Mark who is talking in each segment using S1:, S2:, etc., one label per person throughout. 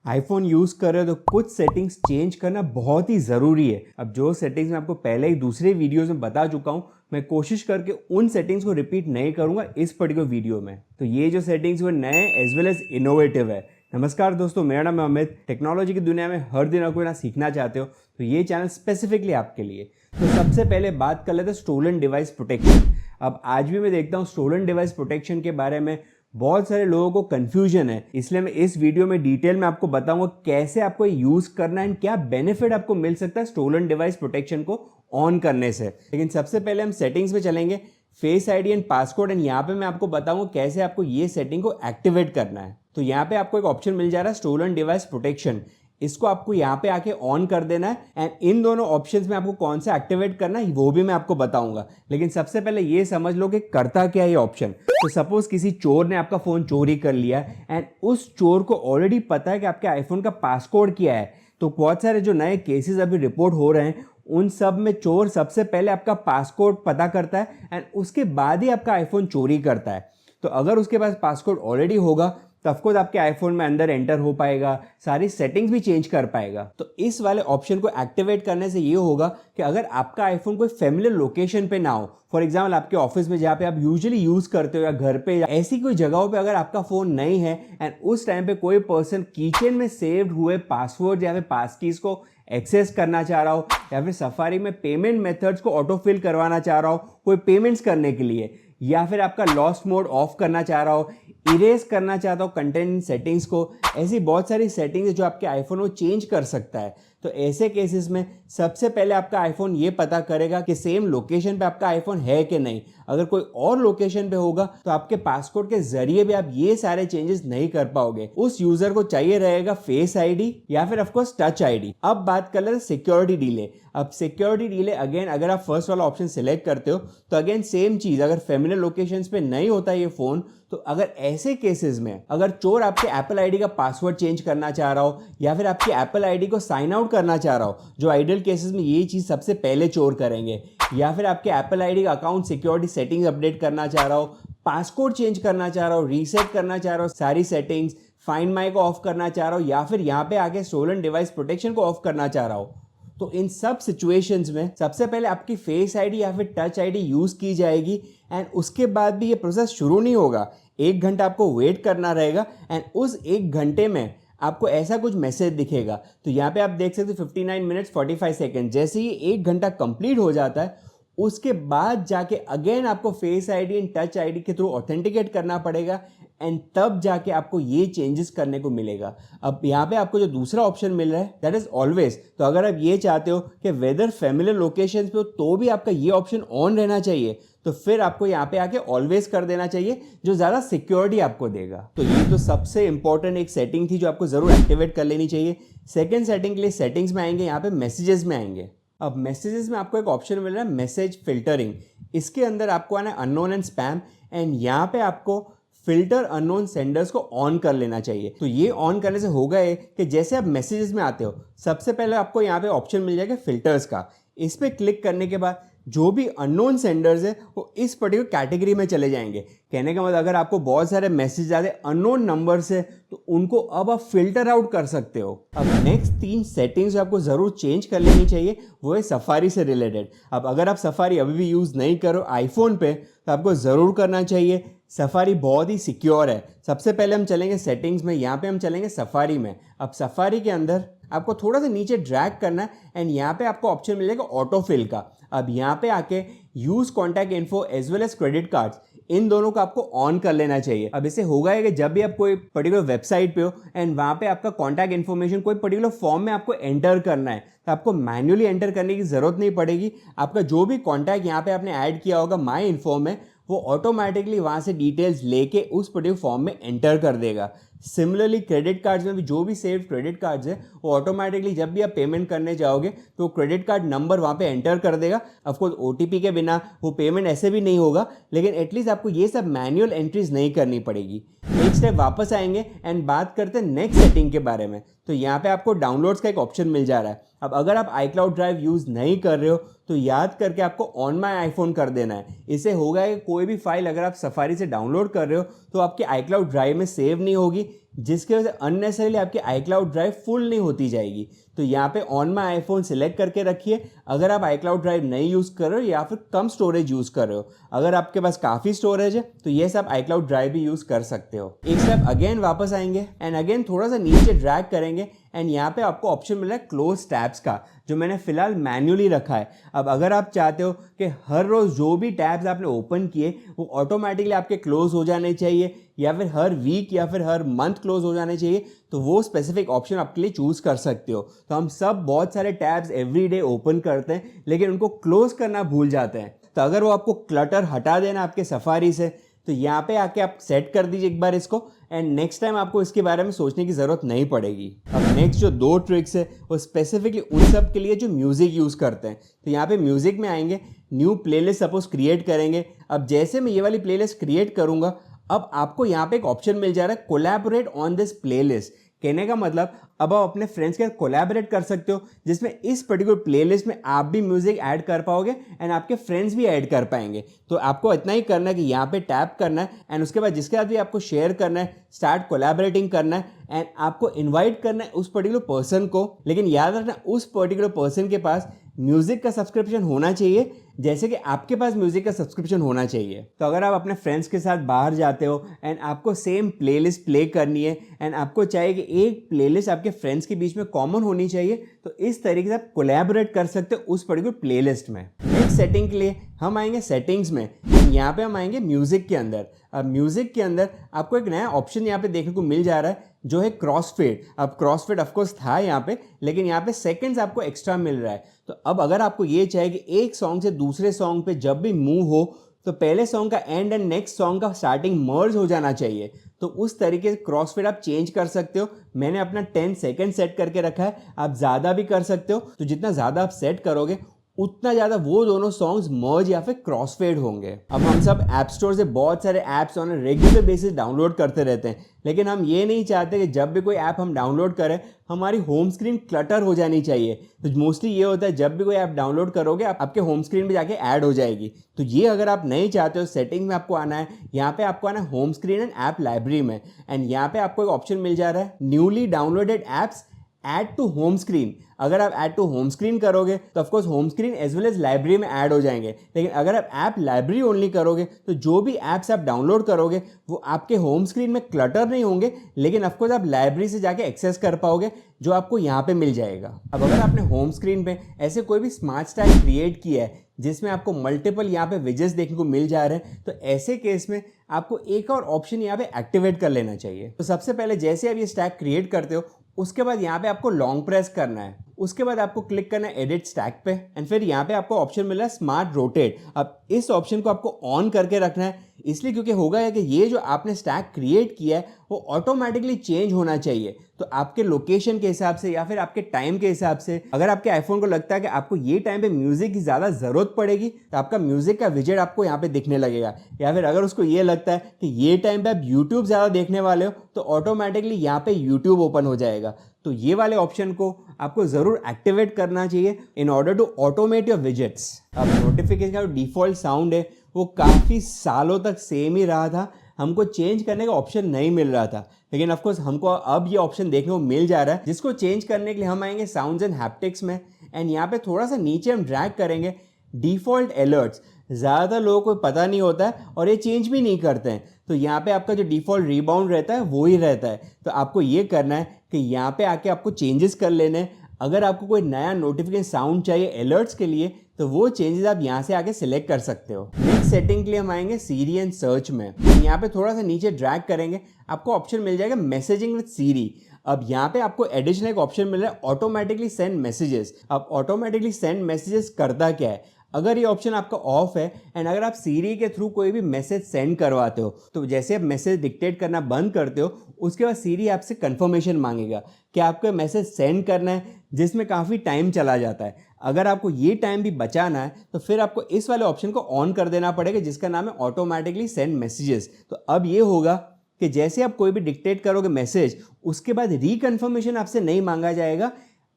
S1: IPhone use कर रहे हो तो कुछ सेटिंग्स चेंज करना बहुत ही ज़रूरी है। अब जो सेटिंग्स मैं आपको पहले ही दूसरे वीडियोस में बता चुका हूँ, मैं कोशिश करके उन सेटिंग्स को रिपीट नहीं करूँगा इस पर्टिकुलर वीडियो में। तो ये जो सेटिंग्स वो नए एज वेल एज इनोवेटिव है। नमस्कार दोस्तों, मेरा नाम है अमित। टेक्नोलॉजी की दुनिया में हर दिन कोई ना सीखना चाहते हो तो ये चैनल स्पेसिफिकली आपके लिए। तो सबसे पहले बात कर लेते हैं स्टोलन डिवाइस प्रोटेक्शन। अब आज भी मैं देखता हूँ स्टोलन डिवाइस प्रोटेक्शन के बारे में बहुत सारे लोगों को कंफ्यूजन है, इसलिए मैं इस वीडियो में डिटेल में आपको बताऊंगा कैसे आपको यूज करना है एंड क्या बेनिफिट आपको मिल सकता है स्टोलन डिवाइस प्रोटेक्शन को ऑन करने से। लेकिन सबसे पहले हम सेटिंग्स में चलेंगे, face ID and passcode, and यहाँ पे मैं आपको बताऊंगा कैसे आपको ये सेटिंग को एक्टिवेट करना है। तो यहाँ पे आपको एक ऑप्शन मिल जा रहा है स्टोलन डिवाइस प्रोटेक्शन, इसको आपको यहाँ पे आके ऑन कर देना है एंड इन दोनों ऑप्शंस में आपको कौन सा एक्टिवेट करना है वो भी मैं आपको बताऊंगा। लेकिन सबसे पहले ये समझ लो कि करता क्या है ये ऑप्शन। तो सपोज किसी चोर ने आपका फोन चोरी कर लिया एंड उस चोर को ऑलरेडी पता है कि आपके आईफोन का पासकोड क्या है। तो बहुत सारे जो नए केसेस अभी रिपोर्ट हो रहे हैं उन सब में चोर सबसे पहले आपका पासकोड पता करता है एंड उसके बाद ही आपका आईफोन चोरी करता है। तो अगर उसके पास पासकोड ऑलरेडी होगा तो ऑफकोर्स आपके आईफोन में अंदर एंटर हो पाएगा, सारी सेटिंग्स भी चेंज कर पाएगा। तो इस वाले ऑप्शन को एक्टिवेट करने से ये होगा कि अगर आपका आईफोन कोई फेमिलियर लोकेशन पे ना हो, फॉर एग्जांपल आपके ऑफिस में जहाँ पे आप यूजुअली यूज करते हो या घर पे या ऐसी कोई जगहों पे अगर आपका फोन नहीं है एंड उस टाइम पे कोई पर्सन किचन में सेव्ड हुए पासवर्ड या फिर पास कीज को एक्सेस करना चाह रहा हो या फिर सफारी में पेमेंट मेथड्स को ऑटोफिल करवाना चाह रहा हो कोई पेमेंट्स करने के लिए, या फिर आपका लॉस्ट मोड ऑफ करना चाह रहा हो, इरेज करना चाहता हो कंटेंट सेटिंग्स को, ऐसी बहुत सारी सेटिंग्स जो आपके आईफोन को चेंज कर सकता है। तो ऐसे केसेस में सबसे पहले आपका आईफोन ये पता करेगा कि सेम लोकेशन पे आपका आईफोन है कि नहीं। अगर कोई और लोकेशन पे होगा तो आपके पासकोड के जरिए भी आप ये सारे चेंजेस नहीं कर पाओगे। उस यूजर को चाहिए रहेगा फेस आईडी या फिर ऑफकोर्स टच आईडी। अब बात कर लेते हैं सिक्योरिटी डिले। अब सिक्योरिटी डिले अगेन अगर आप फर्स्ट वाला ऑप्शन सिलेक्ट करते हो तो अगेन सेम चीज, अगर फेमिलियर लोकेशंस पे नहीं होता ये फोन तो अगर ऐसे केसेस में अगर चोर आपके एप्पल आईडी का पासवर्ड चेंज करना चाह रहा हो या फिर आपकी एप्पल आईडी को साइन आउट करना चाह रहा हो, जो आइडियल केसेस में ये चीज सबसे पहले चोर करेंगे, या फिर आपके एप्पल आईडी का अकाउंट सिक्योरिटी सेटिंग्स अपडेट करना चाह रहा हो, पासकोड चेंज करना चाह रहा हो, रीसेट करना चाह रहा हो सारी सेटिंग्स, फाइंड माई को ऑफ करना चाह रहा हो या फिर यहाँ पे आके स्टोलन डिवाइस प्रोटेक्शन को ऑफ करना चाह रहा हो, तो इन सब सिचुएशंस में सबसे पहले आपकी फेस आईडी या फिर टच आईडी यूज की जाएगी एंड उसके बाद भी ये प्रोसेस शुरू नहीं होगा। 1 घंटा आपको वेट करना रहेगा एंड उस 1 घंटे में आपको ऐसा कुछ मैसेज दिखेगा। तो यहाँ पे आप देख सकते हो 59 मिनट्स 45 सेकेंड। जैसे ही 1 घंटा कंप्लीट हो जाता है उसके बाद जाके अगेन आपको face ID and touch ID के थ्रू ऑथेंटिकेट करना पड़ेगा एंड तब जाके आपको ये चेंजेस करने को मिलेगा। अब यहाँ पे आपको जो दूसरा ऑप्शन मिल रहा है दैट इज ऑलवेज। तो अगर आप ये चाहते हो कि वेदर फेमिलियर लोकेशंस पे हो तो भी आपका ये ऑप्शन ऑन रहना चाहिए तो फिर आपको यहाँ पे आके ऑलवेज कर देना चाहिए, जो ज़्यादा सिक्योरिटी आपको देगा। तो ये तो सबसे इंपॉर्टेंट एक सेटिंग थी जो आपको ज़रूर एक्टिवेट कर लेनी चाहिए। सेकेंड सेटिंग के लिए सेटिंग्स में आएंगे, यहाँ पे मैसेजेस में आएंगे। अब मैसेजेस में आपको एक ऑप्शन मिल रहा है मैसेज फिल्टरिंग। इसके अंदर आपको आना है अननोन एंड स्पैम एंड यहाँ पे आपको फिल्टर अननोन सेंडर्स को ऑन कर लेना चाहिए। तो ये ऑन करने से होगा ये कि जैसे आप मैसेजेस में आते हो सबसे पहले आपको यहाँ पे ऑप्शन मिल जाएगा फिल्टर्स का। इस पर क्लिक करने के बाद जो भी अननोन सेंडर्स है वो इस पर्टिकुलर कैटेगरी में चले जाएंगे। कहने का मतलब अगर आपको बहुत सारे मैसेज आते अननोन नंबर से तो उनको अब आप फिल्टर आउट कर सकते हो। अब नेक्स्ट 3 सेटिंग्स आपको जरूर चेंज कर लेनी चाहिए, वो है सफारी से रिलेटेड। अब अगर आप सफारी अभी भी यूज नहीं करो आईफोन पे तो आपको जरूर करना चाहिए। सफारी बहुत ही सिक्योर है। सबसे पहले हम चलेंगे सेटिंग्स में, यहाँ पे हम चलेंगे सफारी में। अब सफारी के अंदर आपको थोड़ा सा नीचे ड्रैग करना है एंड यहाँ पे आपको ऑप्शन मिलेगा ऑटोफिल का। अब यहाँ पे आके use contact info as well as credit cards, इन दोनों को आपको ऑन कर लेना चाहिए। अब इससे होगा है कि जब भी आप कोई पर्टिकुलर वेबसाइट पे हो एंड वहाँ पे आपका कॉन्टैक्ट इन्फॉर्मेशन कोई पर्टिकुलर फॉर्म में आपको एंटर करना है तो आपको मैन्युअली एंटर करने की जरूरत नहीं पड़ेगी। आपका जो भी कॉन्टैक्ट यहाँ पे आपने ऐड किया होगा माई इन्फो में वो ऑटोमेटिकली वहाँ से डिटेल्स लेके उस पर्टिकुलर फॉर्म में एंटर कर देगा। सिमिलरली क्रेडिट कार्ड्स में भी जो भी सेव्ड क्रेडिट कार्ड्स है वो ऑटोमेटिकली जब भी आप पेमेंट करने जाओगे तो क्रेडिट कार्ड नंबर वहाँ पे एंटर कर देगा। ऑफकोर्स ओटीपी के बिना वो पेमेंट ऐसे भी नहीं होगा, लेकिन एटलीस्ट आपको ये सब मैनुअल एंट्रीज नहीं करनी पड़ेगी। एक स्टेप वापस आएंगे एंड बात करते हैं नेक्स्ट सेटिंग के बारे में। तो यहाँ पे आपको डाउनलोड्स का एक ऑप्शन मिल जा रहा है। अब अगर आप iCloud ड्राइव यूज़ नहीं कर रहे हो तो याद करके आपको ऑन माई आईफोन कर देना है। इससे होगा कि कोई भी फाइल अगर आप सफारी से डाउनलोड कर रहे हो तो आपके iCloud ड्राइव में सेव नहीं होगी, जिसकी वजह से अननेसेसरीली आपकी iCloud ड्राइव फुल नहीं होती जाएगी। तो यहाँ पे ऑन माई आईफोन सिलेक्ट करके रखिए अगर आप iCloud ड्राइव नहीं यूज़ कर रहे हो या फिर कम स्टोरेज यूज़ कर रहे हो। अगर आपके पास काफ़ी स्टोरेज है तो ये सब iCloud ड्राइव भी यूज़ कर सकते हो। एक स्टेप अगेन वापस आएंगे एंड अगेन थोड़ा सा नीचे ड्रैग करेंगे एंड यहाँ पे आपको ऑप्शन मिल रहा है क्लोज टैब्स का, जो मैंने फिलहाल मैन्युअली रखा है। अब अगर आप चाहते हो कि हर रोज़ जो भी टैब्स आपने ओपन किए वो ऑटोमेटिकली आपके क्लोज हो जाने चाहिए या फिर हर वीक या फिर हर मंथ क्लोज हो जाने चाहिए, तो वो स्पेसिफिक ऑप्शन आपके लिए चूज कर सकते हो। तो हम सब बहुत सारे टैब्स एवरीडे ओपन करते हैं लेकिन उनको क्लोज करना भूल जाते हैं। तो अगर वो आपको क्लटर हटा देना आपके सफारी से, तो यहाँ पे आके आप सेट कर दीजिए एक बार इसको एंड नेक्स्ट टाइम आपको इसके बारे में सोचने की ज़रूरत नहीं पड़ेगी। अब नेक्स्ट जो 2 ट्रिक्स है वो स्पेसिफिकली उन सब के लिए जो म्यूज़िक यूज़ करते हैं। तो यहाँ पे म्यूज़िक में आएंगे, न्यू प्लेलिस्ट सपोज क्रिएट करेंगे। अब जैसे मैं ये वाली प्लेलिस्ट क्रिएट करूँगा, अब आपको यहाँ पे एक ऑप्शन मिल जा रहा है कोलैबोरेट ऑन दिस प्लेलिस्ट। कहने का मतलब अब आप अपने फ्रेंड्स के साथ कोलैबोरेट कर सकते हो, जिसमें इस पर्टिकुलर प्लेलिस्ट में आप भी म्यूजिक ऐड कर पाओगे एंड आपके फ्रेंड्स भी ऐड कर पाएंगे। तो आपको इतना ही करना है कि यहाँ पे टैप करना है एंड उसके बाद जिसके साथ भी आपको शेयर करना है, स्टार्ट कोलैबोरेटिंग करना है एंड आपको इन्वाइट करना है उस पर्टिकुलर पर्सन को। लेकिन याद रखना उस पर्टिकुलर पर्सन के पास म्यूजिक का सब्सक्रिप्शन होना चाहिए जैसे कि आपके पास म्यूजिक का सब्सक्रिप्शन होना चाहिए। तो अगर आप अपने फ्रेंड्स के साथ बाहर जाते हो एंड आपको सेम प्लेलिस्ट प्ले करनी है एंड आपको चाहिए कि एक प्लेलिस्ट आपके फ्रेंड्स के बीच में कॉमन होनी चाहिए, तो इस तरीके से आप कोलैबोरेट कर सकते हो उस पर्टिकुलर प्लेलिस्ट में। नेक्स्ट सेटिंग के लिए हम आएंगे सेटिंग्स में, यहाँ पे हम आएंगे म्यूजिक के अंदर। अब म्यूजिक के अंदर आपको एक नया ऑप्शन यहाँ पे देखने को मिल जा रहा है जो है क्रॉसफेड। अब क्रॉसफेड ऑफकोर्स था यहाँ पे, लेकिन यहाँ पे सेकंड्स आपको एक्स्ट्रा मिल रहा है। तो अब अगर आपको ये चाहिए कि एक सॉन्ग से दूसरे सॉन्ग पे जब भी मूव हो तो पहले सॉन्ग का एंड एंड नेक्स्ट सॉन्ग का स्टार्टिंग मर्ज हो जाना चाहिए, तो उस तरीके से क्रॉसफेड आप चेंज कर सकते हो। मैंने अपना 10 सेकंड सेट करके रखा है, आप ज़्यादा भी कर सकते हो। तो जितना ज़्यादा आप सेट करोगे उतना ज़्यादा वो दोनों सॉन्ग्स मर्ज या फिर क्रॉसफेड होंगे। अब हम सब ऐप स्टोर से बहुत सारे apps on regular basis download करते रहते हैं, लेकिन हम ये नहीं चाहते कि जब भी कोई ऐप हम डाउनलोड करें हमारी होम स्क्रीन क्लटर हो जानी चाहिए। तो मोस्टली ये होता है जब भी कोई ऐप डाउनलोड करोगे आपके होम स्क्रीन पे जाके ऐड हो जाएगी। तो ये अगर आप नहीं चाहते हो, सेटिंग में आपको आना है, यहाँ पे आपको आना है home screen and app library में एंड यहाँ पे आपको एक ऑप्शन मिल जा रहा है newly downloaded apps add to home screen. अगर आप ऐड टू होम स्क्रीन करोगे तो of course home screen as well as library में ऐड हो जाएंगे, लेकिन अगर आप ऐप लाइब्रेरी ओनली करोगे तो जो भी ऐप्स आप डाउनलोड करोगे वो आपके होम स्क्रीन में क्लटर नहीं होंगे, लेकिन ऑफकोर्स आप लाइब्रेरी से जाके एक्सेस कर पाओगे जो आपको यहाँ पे मिल जाएगा। अब अगर आपने होम स्क्रीन पे ऐसे कोई भी स्मार्ट स्टैक क्रिएट किया है जिसमें आपको मल्टीपल यहाँ पे विजेट्स देखने को मिल जा रहे हैं, तो ऐसे केस में आपको एक और ऑप्शन यहाँ पे एक्टिवेट कर लेना चाहिए। तो सबसे पहले जैसे आप ये स्टैक क्रिएट करते हो उसके बाद यहाँ पे आपको लॉन्ग प्रेस करना है, उसके बाद आपको क्लिक करना है एडिट स्टैक पे एंड फिर यहाँ पे आपको ऑप्शन मिल रहा है स्मार्ट रोटेट। अब इस ऑप्शन को आपको ऑन करके रखना है, इसलिए क्योंकि होगा है कि ये जो आपने स्टैक क्रिएट किया है वो ऑटोमेटिकली चेंज होना चाहिए। तो आपके लोकेशन के हिसाब से या फिर आपके टाइम के हिसाब से, अगर आपके आईफोन को लगता है कि आपको ये टाइम पे म्यूजिक की ज़्यादा ज़रूरत पड़ेगी तो आपका म्यूजिक का विजेट आपको यहाँ पे दिखने लगेगा, या फिर अगर उसको ये लगता है कि ये टाइम पे आप यूट्यूब ज़्यादा देखने वाले हो तो ऑटोमेटिकली यहाँ पे यूट्यूब ओपन हो जाएगा। तो ये वाले ऑप्शन को आपको ज़रूर एक्टिवेट करना चाहिए in order to automate your widgets. अब नोटिफिकेशन का जो डिफ़ॉल्ट साउंड है वो काफ़ी सालों तक सेम ही रहा था, हमको चेंज करने का ऑप्शन नहीं मिल रहा था, लेकिन ऑफकोर्स हमको अब ये ऑप्शन देखने को मिल जा रहा है, जिसको चेंज करने के लिए हम आएंगे साउंड्स एंड हैप्टिक्स में एंड यहाँ पे थोड़ा सा नीचे हम ड्रैग करेंगे डिफ़ॉल्ट अलर्ट्स। ज़्यादातर लोगों को पता नहीं होता है और ये चेंज भी नहीं करते हैं, तो यहाँ पे आपका जो डिफ़ॉल्ट रिबाउंड रहता है वो ही रहता है। तो आपको ये करना है कि यहाँ पे आके आपको चेंजेस कर लेने हैं। अगर आपको कोई नया नोटिफिकेशन साउंड चाहिए अलर्ट्स के लिए तो वो चेंजेस आप यहाँ से आके सिलेक्ट कर सकते हो। नेक्स्ट सेटिंग के लिए हम आएंगे सीरी एंड सर्च में, यहाँ पे थोड़ा सा नीचे ड्रैग करेंगे, आपको ऑप्शन मिल जाएगा मैसेजिंग विद सीरी। अब यहाँ पे आपको एडिशनल एक ऑप्शन मिल रहा है ऑटोमेटिकली सेंड मैसेजेस। अब ऑटोमेटिकली सेंड मैसेजेस करता क्या है, अगर ये ऑप्शन आपका ऑफ है एंड अगर आप सीरी के थ्रू कोई भी मैसेज सेंड करवाते हो तो जैसे आप मैसेज डिक्टेट करना बंद करते हो उसके बाद सीरी आपसे कंफर्मेशन मांगेगा कि आपको मैसेज सेंड करना है, जिसमें काफ़ी टाइम चला जाता है। अगर आपको ये टाइम भी बचाना है तो फिर आपको इस वाले ऑप्शन को ऑन कर देना पड़ेगा जिसका नाम है ऑटोमेटिकली सेंड मैसेजेस। तो अब ये होगा कि जैसे आप कोई भी डिक्टेट करोगे मैसेज उसके बाद रिकन्फर्मेशन आपसे नहीं मांगा जाएगा,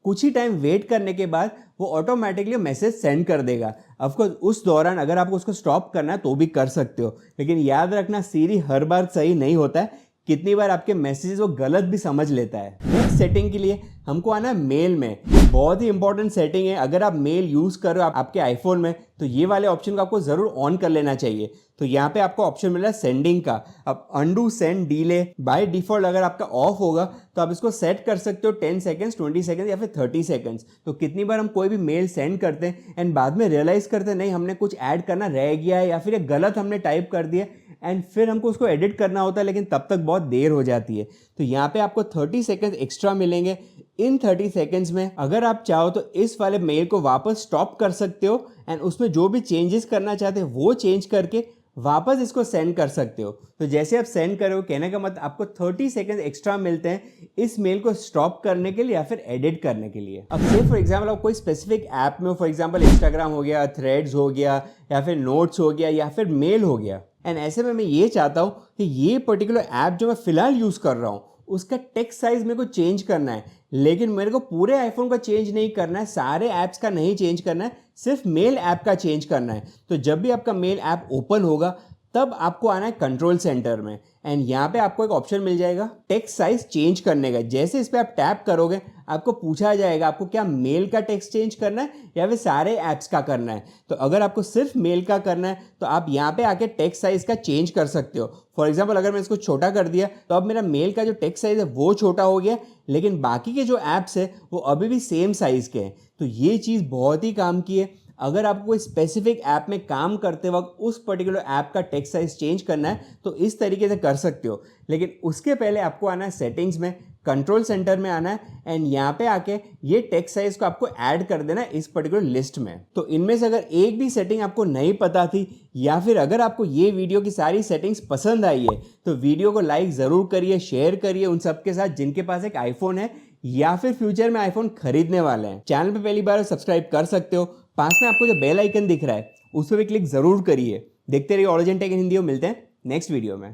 S1: कुछ ही टाइम वेट करने के बाद वो ऑटोमेटिकली मैसेज सेंड कर देगा। ऑफकोर्स उस दौरान अगर आपको उसको स्टॉप करना है तो भी कर सकते हो, लेकिन याद रखना सीरी हर बार सही नहीं होता है, कितनी बार आपके मैसेजेस वो गलत भी समझ लेता है। नेक्स्ट सेटिंग के लिए हमको आना है मेल में। बहुत ही इंपॉर्टेंट सेटिंग है। अगर आप मेल यूज कर रहे हो आपके आईफोन में तो ये वाले ऑप्शन को आपको जरूर ऑन कर लेना चाहिए। तो यहाँ पे आपको ऑप्शन मिल रहा है सेंडिंग का। अब undo send delay by default अगर आपका ऑफ होगा तो आप इसको सेट कर सकते हो 10 सेकंड्स, 20 सेकंड्स या फिर 30 सेकंड्स। तो कितनी बार हम कोई भी मेल सेंड करते हैं एंड बाद में रियलाइज करते हैं नहीं हमने कुछ ऐड करना रह गया है या फिर ये गलत हमने टाइप कर दिया एंड फिर हमको उसको एडिट करना होता है लेकिन तब तक बहुत देर हो जाती है। तो यहाँ पे आपको 30 सेकंड्स एक्स्ट्रा मिलेंगे। इन 30 सेकंड्स में अगर आप चाहो तो इस वाले मेल को वापस स्टॉप कर सकते हो एंड उसमें जो भी चेंजेस करना चाहते हो वो चेंज करके वापस इसको सेंड कर सकते हो। तो जैसे आप सेंड करो कहने का मतलब आपको 30 सेकंड एक्स्ट्रा मिलते हैं इस मेल को स्टॉप करने के लिए या फिर एडिट करने के लिए। अब से फॉर एग्जांपल आप कोई स्पेसिफिक ऐप में हो, फॉर एग्जांपल इंस्टाग्राम हो गया, थ्रेड्स हो गया या फिर नोट्स हो गया या फिर मेल हो गया एंड ऐसे में मैं ये चाहता हूँ कि ये पर्टिकुलर ऐप जो मैं फिलहाल यूज़ कर रहा हूँ उसका टेक्स्ट साइज मेरे को चेंज करना है, लेकिन मेरे को पूरे आईफोन का चेंज नहीं करना है, सारे ऐप्स का नहीं चेंज करना है, सिर्फ मेल ऐप का चेंज करना है। तो जब भी आपका मेल ऐप ओपन होगा तब आपको आना है कंट्रोल सेंटर में एंड यहाँ पे आपको एक ऑप्शन मिल जाएगा टेक्स्ट साइज चेंज करने का। जैसे इस पे आप टैप करोगे आपको पूछा जाएगा आपको क्या मेल का टेक्स्ट चेंज करना है या फिर सारे ऐप्स का करना है। तो अगर आपको सिर्फ मेल का करना है तो आप यहाँ पे आके टेक्स्ट साइज का चेंज कर सकते हो। फॉर एग्जाम्पल अगर मैं इसको छोटा कर दिया तो अब मेरा मेल का जो टेक्स्ट साइज है वो छोटा हो गया, लेकिन बाकी के जो ऐप्स है वो अभी भी सेम साइज के हैं। तो ये चीज़ बहुत ही काम की है। अगर आपको कोई स्पेसिफिक ऐप में काम करते वक्त उस पर्टिकुलर ऐप का टेक्स्ट साइज चेंज करना है तो इस तरीके से कर सकते हो, लेकिन उसके पहले आपको आना है सेटिंग्स में, कंट्रोल सेंटर में आना है एंड यहाँ पे आके ये टेक्स्ट साइज को आपको ऐड कर देना है इस पर्टिकुलर लिस्ट में। तो इनमें से अगर एक भी सेटिंग आपको नहीं पता थी या फिर अगर आपको ये वीडियो की सारी सेटिंग्स पसंद आई है तो वीडियो को लाइक ज़रूर करिए, शेयर करिए उन सबके साथ जिनके पास एक आईफोन है या फिर फ्यूचर में आईफोन खरीदने वाले हैं। चैनल पे पहली बार सब्सक्राइब कर सकते हो। पास में आपको जो बेल आइकन दिख रहा है उस पर भी क्लिक जरूर करिए। देखते रहिए ऑरिजिन टेक इन हिंदी। मिलते हैं नेक्स्ट वीडियो में।